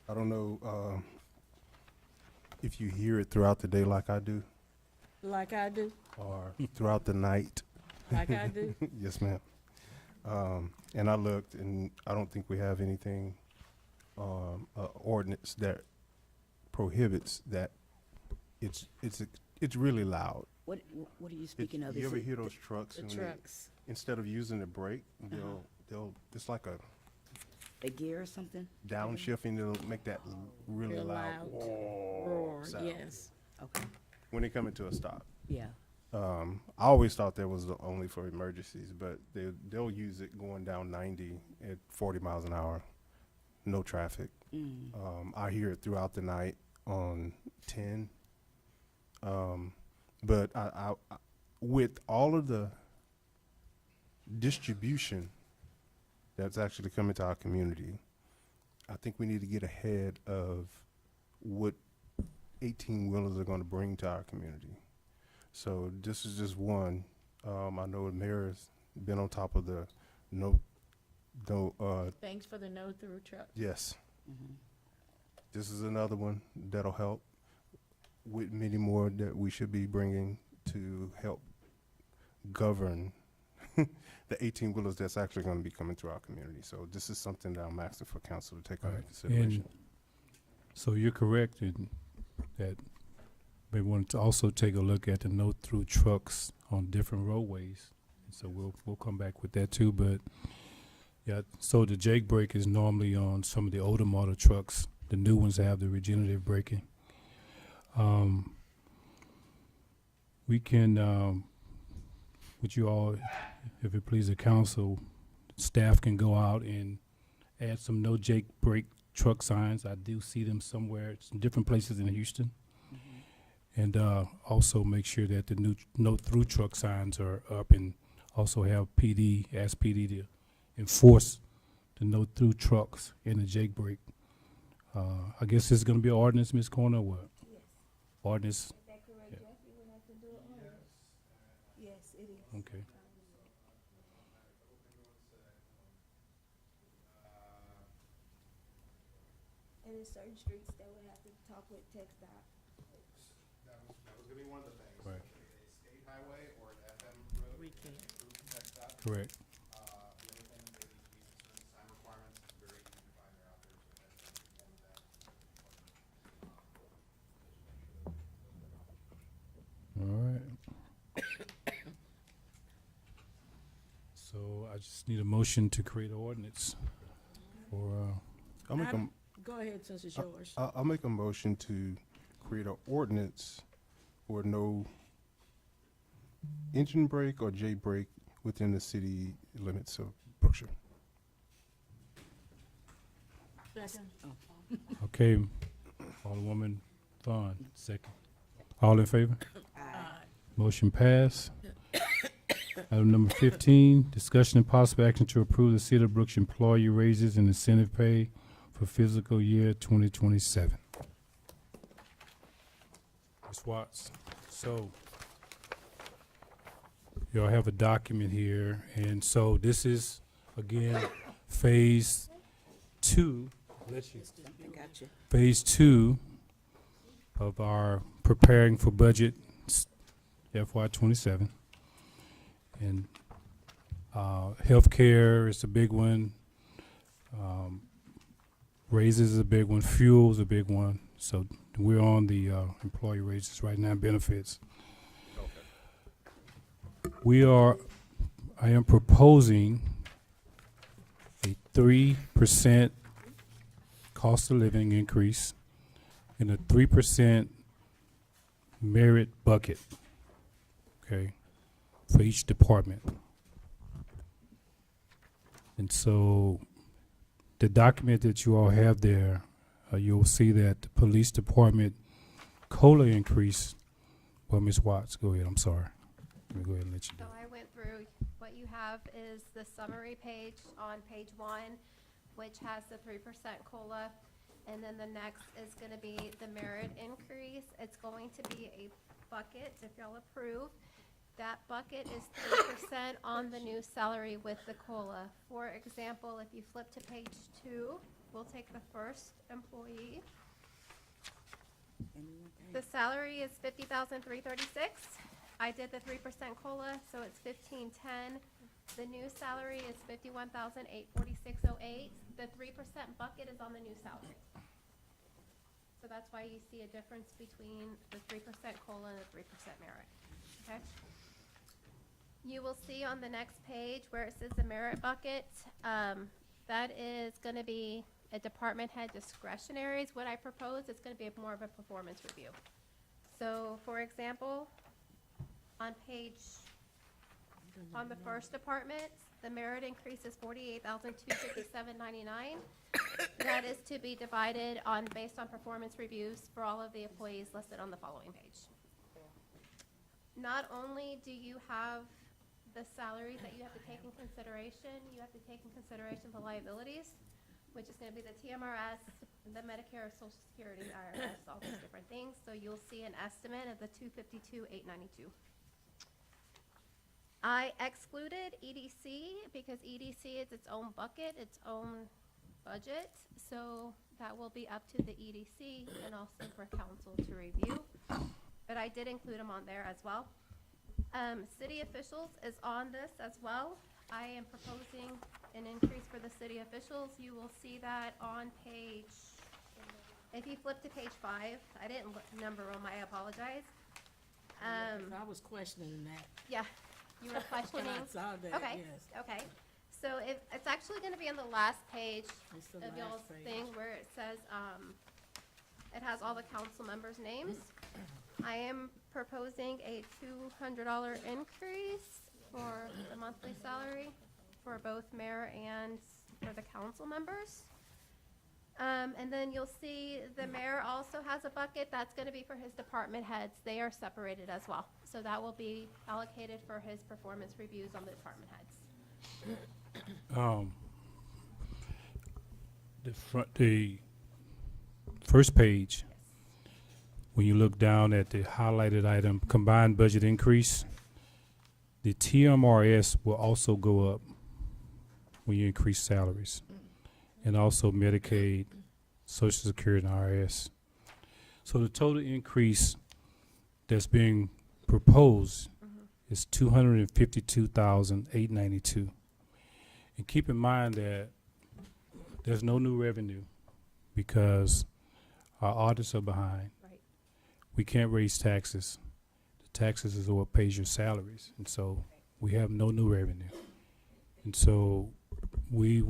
I don't know if you hear it throughout the day like I do, Like I do, or throughout the night. like I do. Yes, ma'am. And I looked, and I don't think we have anything, ordinance that prohibits that. It's really loud. What are you speaking of? You Is ever it hear those trucks? The and they- trucks. instead of using the brake, they'll it's like a the gear or something? downshifting. They'll make that really Real loud Roar, sound yes. Okay. when they come into a stop. Yeah. I always thought that was only for emergencies, but they'll use it going down 90 at 40 miles an hour, no traffic. I hear it throughout the night on 10. But I with all of the distribution that's actually coming to our community, I think we need to get ahead of what 18-wheelers are going to bring to our community. So this is just one. I know the mayor's been on top of the Thanks for the no-through truck. yes. This is another one that'll help with many more that we should be bringing to help govern the 18-wheelers that's actually going to be coming to our community. So this is something that I'm asking for council to take under Right. consideration. And so you're correct in that we want to also take a look at the no-through trucks on different roadways. So we'll come back with that too, but yeah, so the Jake brake is normally on some of the older model trucks. The new ones have the regenerative braking. We can, would you all, if it please the council, staff can go out and add some no Jake brake truck signs. I do see them somewhere, some different places in Houston. And also make sure that the new no-through truck signs are up, and also have ask PD to enforce the no-through trucks in the Jake brake. I guess it's gonna be an ordinance, Ms. Corner, or what? Yes. Ordinance, Is that correct, Yeah. Jeff? You would have to do it on it? Yes, it is. okay. And there's certain streets that would have to talk with Text Dot. That was going to be one of the things. Right. A state highway or an FM road. We can. Correct. The only thing that needs to be certain sign requirements, it's very easy to find, they're out there, so that's one of that. All right. So I just need a motion to create an ordinance for, I'll make a, Go ahead, since it's yours. I'll make a motion to create an ordinance for no engine brake or J brake within the city limits of Brookshire. Second. okay, Alderwoman Vaughn, second. All in favor? Motion pass. Item number 15, discussion and possible action to approve the City of Brookshire employee raises and incentive pay for fiscal year 2027. Ms. Watts, so y'all have a document here, and so this is, again, phase 2. Bless you. I got you. Phase 2 of our preparing for budget FY27. And healthcare is a big one. Raises is a big one. Fuel is a big one. So we're on the employee raises right now, benefits. I am proposing a 3% cost of living increase and a 3% merit bucket, okay, for each department. And so the document that you all have there, you'll see that the police department COLA increase. Well, Ms. Watts, go ahead. I'm sorry. Let me go ahead and let you So know. I went through, what you have is the summary page on page 1, which has the 3% COLA. And then the next is gonna be the merit increase. It's going to be a bucket, if y'all approve. That bucket is 3% on the new salary with the COLA. For example, if you flip to page 2, we'll take the first employee. The salary is $50,336. I did the 3% COLA, so it's $15,10. The new salary is $51,846.08. The 3% bucket is on the new salary. So that's why you see a difference between the 3% COLA and the 3% merit, okay? You will see on the next page where it says the merit bucket, that is gonna be a department head discretionaries. What I propose is gonna be more of a performance review. So, for example, on the first department, the merit increase is $48,257.99. That is to be divided based on performance reviews for all of the employees listed on the following page. Not only do you have the salaries that you have to take in consideration, you have to take in consideration the liabilities, which is gonna be the TMRS, the Medicare, Social Security, IRS, all those different things. So you'll see an estimate of the $252,892. I excluded EDC because EDC is its own bucket, its own budget. So that will be up to the EDC and also for council to review. But I did include them on there as well. City officials is on this as well. I am proposing an increase for the city officials. You will see that on page, if you flip to page 5, I didn't number them, I apologize. I was questioning that. Yeah, you were When questioning. I saw that, Okay, yes. okay. So it's actually gonna be on the last page It's the of last y'all's page. thing where it says, it has all the council members' names. I am proposing a $200 increase for the monthly salary for both mayor and for the council members. And then you'll see the mayor also has a bucket, that's gonna be for his department heads. They are separated as well. So that will be allocated for his performance reviews on the department heads. The first page, when you look down at the highlighted item, combined budget increase, the TMRS will also go up when you increase salaries. And also Medicaid, Social Security, and IRS. So the total increase that's being proposed is $252,892. And keep in mind that there's no new revenue because our audits are behind. Right. We can't raise taxes. The taxes is what pays your salaries. And so we have no new revenue. And so we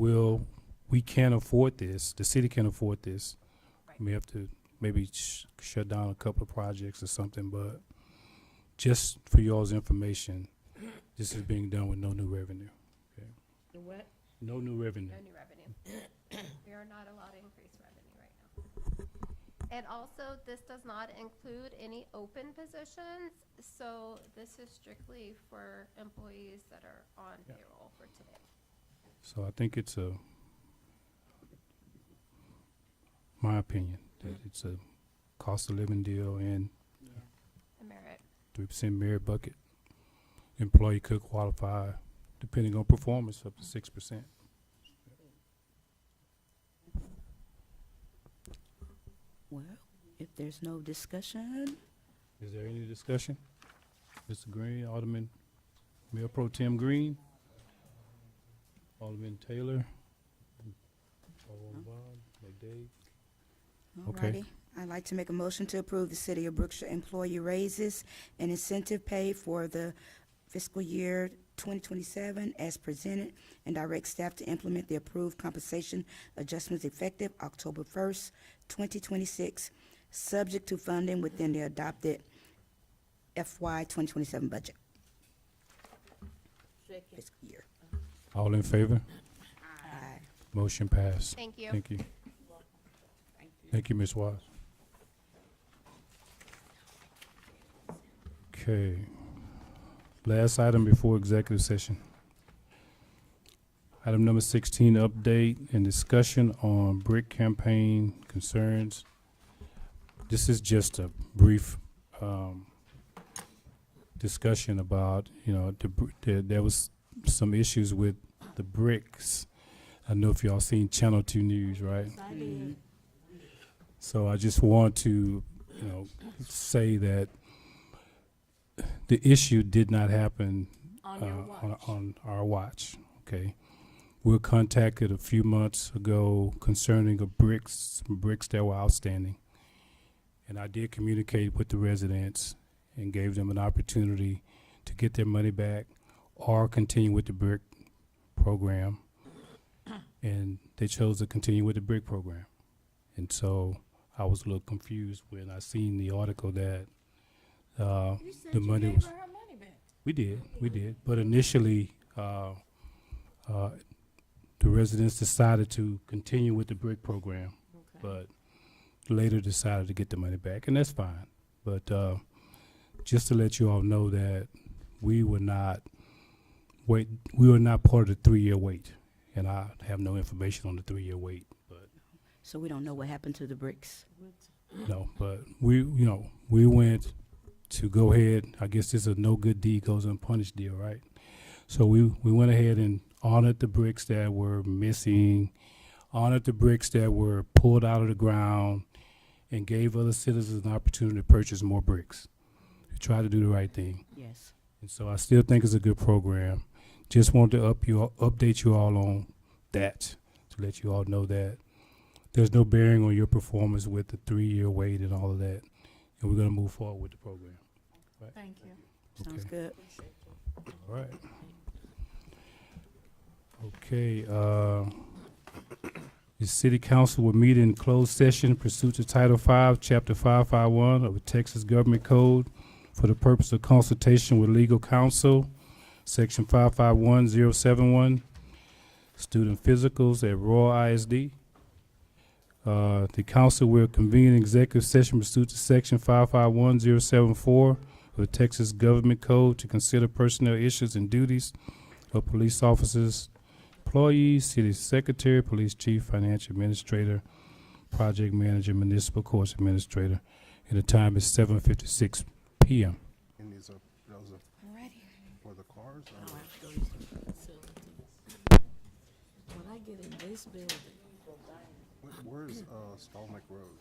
can't afford this. The city can't afford this. Right. We have to maybe shut down a couple of projects or something, but just for y'all's information, this is being done with no new revenue. The what? No new revenue. No new revenue. We are not allowed to increase revenue right now. And also, this does not include any open positions, so this is strictly for employees that are on Yeah. payroll for today. So I think it's my opinion, that it's a cost of living deal and The merit. 3% merit bucket. Employee could qualify, depending on performance, up to 6%. Well, if there's no discussion, Is there any discussion? Mr. Green, Alderman, Mayor Pro Tem Green, Alderman Taylor, Alderman Bond, McDade. Okay. alrighty. I'd like to make a motion to approve the City of Brookshire employee raises and incentive pay for the fiscal year 2027 as presented, and direct staff to implement the approved compensation adjustments effective October 1st, 2026, subject to funding within the adopted FY 2027 budget Second. fiscal year. All in favor? Aye. Motion passed. Thank you. Thank you. Thank you. Thank you, Ms. Wise. Okay. Last item before executive session. Item number 16, update and discussion on BRIC campaign concerns. This is just a brief discussion about, there was some issues with the BRICS. I know if y'all seen Channel 2 News, right? I did. So I just want to, say that the issue did not happen On your watch. on our watch. Okay, we were contacted a few months ago concerning some bricks that were outstanding, and I did communicate with the residents and gave them an opportunity to get their money back or continue with the brick program, and they chose to continue with the brick program, and so I was a little confused when I seen the article that You said the you money gave was. her her money back. We did. But initially, the residents decided to continue with the brick program, Okay. but later decided to get the money back, and that's fine. But just to let you all know that we were not part of the 3-year wait, and I have no information on the 3-year wait. But So we don't know what happened to the bricks. no, but we went to go ahead. I guess this is a no good deed goes unpunished deal, right? So we went ahead and honored the bricks that were missing, honored the bricks that were pulled out of the ground, and gave other citizens an opportunity to purchase more bricks. We tried to do the right thing. Yes. And so I still think it's a good program. Just wanted to update you all on that, to let you all know that there's no bearing on your performance with the 3-year wait and all of that. And we're gonna move forward with the program. Thank you. Sounds Okay. good. All right. Okay, the city council will meet in closed session pursuant to Title V, Chapter 551 of the Texas Government Code for the purpose of consultation with legal counsel, Section 551071, student physicals at Royal ISD. The council will convene an executive session pursuant to Section 551074 of the Texas Government Code to consider personnel issues and duties of police officers, employees, city secretary, police chief, financial administrator, project manager, municipal courts administrator, and the time is 7:56 p.m. And these are, those are Alrighty. for the cars? I'll Or? have to go use the facilities. When I get in this building, Where's Stallneck Road?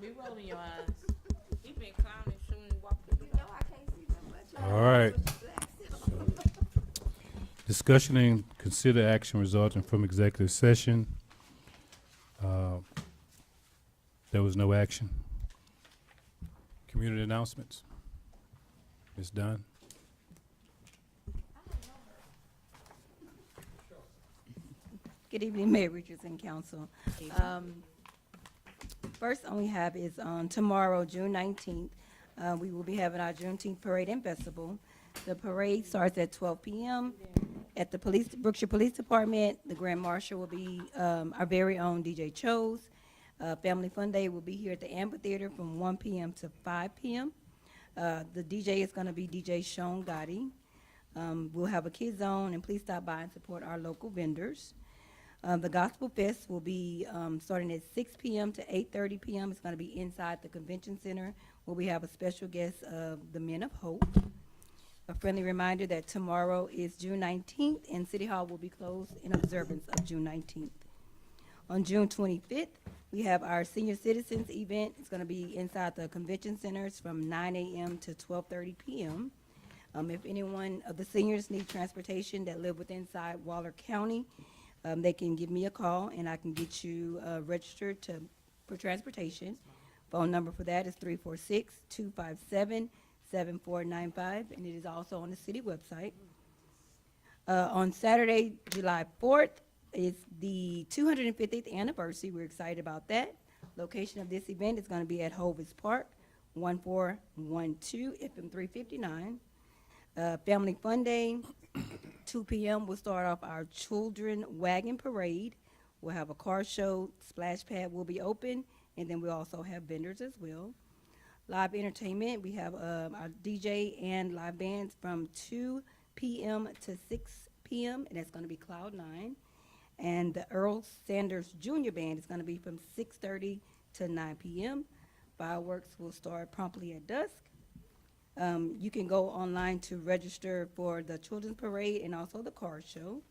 be rolling your eyes. He been clowning soon as he walked through the door. I can't see that much. All right. Discussion and consider action resulting from executive session. There was no action. Community announcements. Ms. Dunn. Good evening, Mayor Richards and Council. First one we have is on tomorrow, June 19th. We will be having our Juneteenth Parade and Festival. The parade starts at 12 p.m. at the Brookshire Police Department. The Grand Marshal will be our very own DJ Chose. Family Fun Day will be here at the amphitheater from 1 p.m. to 5 p.m. The DJ is going to be DJ Sean Gotti. We'll have a kid zone, and please stop by and support our local vendors. The Gospel Fest will be starting at 6 p.m. to 8:30 p.m. It's going to be inside the Convention Center, where we have a special guest of the Men of Hope. A friendly reminder that tomorrow is June 19th, and City Hall will be closed in observance of June 19th. On June 25th, we have our Senior Citizens event. It's going to be inside the Convention Centers from 9 a.m. to 12:30 p.m. If anyone of the seniors need transportation that live within Waller County, they can give me a call, and I can get you registered for transportation. Phone number for that is 346-257-7495, and it is also on the city website. On Saturday, July 4th, is the 250th anniversary. We're excited about that. Location of this event is going to be at Hovis Park, 1412 FM 359. Family Fun Day, 2 p.m. We'll start off our Children Wagon Parade. We'll have a car show, splash pad will be open, and then we'll also have vendors as well. Live entertainment, we have our DJ and live bands from 2 p.m. to 6 p.m., and that's going to be Cloud9. And the Earl Sanders Jr. Band is going to be from 6:30 to 9 p.m. Fireworks will start promptly at dusk. You can go online to register for the Children's Parade and also the car show.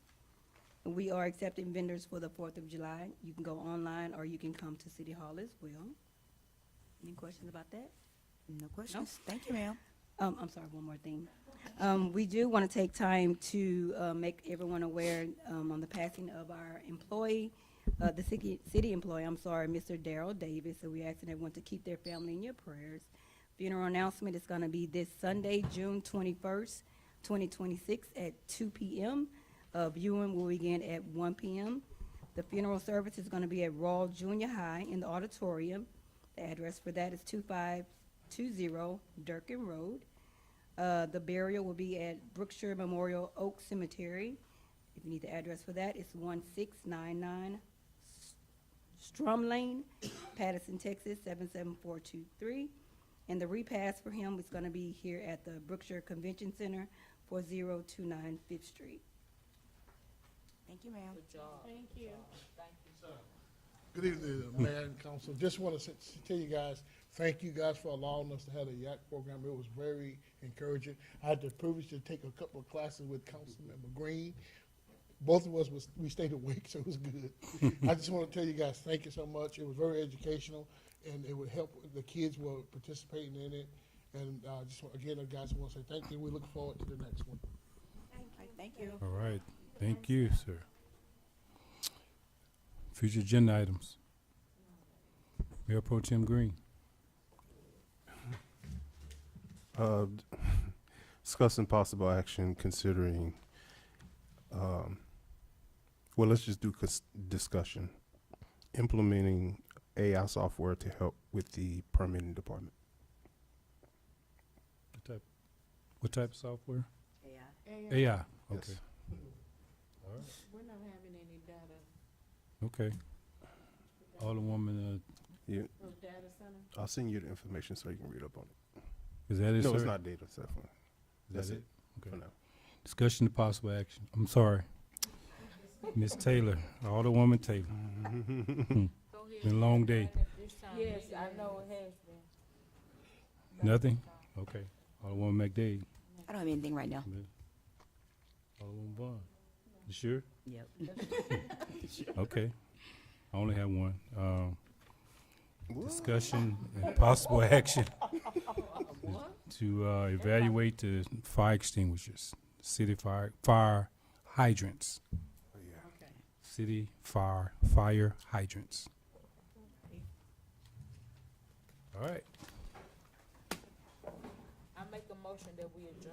We are accepting vendors for the 4th of July. You can go online or you can come to City Hall as well. Any questions about that? No questions? Thank you, ma'am. I'm sorry, one more thing. We do want to take time to make everyone aware on the passing of our employee, the city employee, Mr. Darrell Davis. So we're asking everyone to keep their family in your prayers. Funeral announcement is going to be this Sunday, June 21st, 2026 at 2 p.m. Viewing will begin at 1 p.m. The funeral service is going to be at Rawl Junior High in the auditorium. The address for that is 2520 Durkin Road. The burial will be at Brookshire Memorial Oak Cemetery. If you need the address for that, it's 1699 Strum Lane, Patterson, Texas, 77423. And the repast for him is going to be here at the Brookshire Convention Center, 4029 5th Street. Thank you, ma'am. Good job. Thank you. Thank you. Good evening, Mayor and Council. Just want to tell you guys, thank you guys for allowing us to have a YAC program. It was very encouraging. I had the privilege to take a couple of classes with Councilmember Green. Both of us, we stayed awake, so it was good. I just want to tell you guys, thank you so much. It was very educational, and it would help. The kids were participating in it. And again, guys, I want to say thank you. We look forward to the next one. Thank you. All right. Thank you, sir. Future agenda items. Mayor Pro Tem Green. Discussing possible action considering, well, let's just do discussion. Implementing AI software to help with the permitting department. What type of software? AI. AI. Okay. Yes. All right. We're not having any data, Okay. Alderwoman, You, no data center. I'll send you the information so you can read up on it. is that it, No, sir? it's not data set for. Is That's that it Okay. for now. Discussion to possible action. I'm sorry. Ms. Taylor, Alderwoman Taylor. Go ahead. Been a long day. This time, Yes, maybe I we- know it has been. Nothing? Okay. Alderwoman McDade. I don't have anything right now. Alderwoman Vaughn. You sure? Yep. Okay. I only have one. discussion and possible action to evaluate the fire extinguishers, city fire hydrants. City fire hydrants. All right. I make a motion that we adjourn.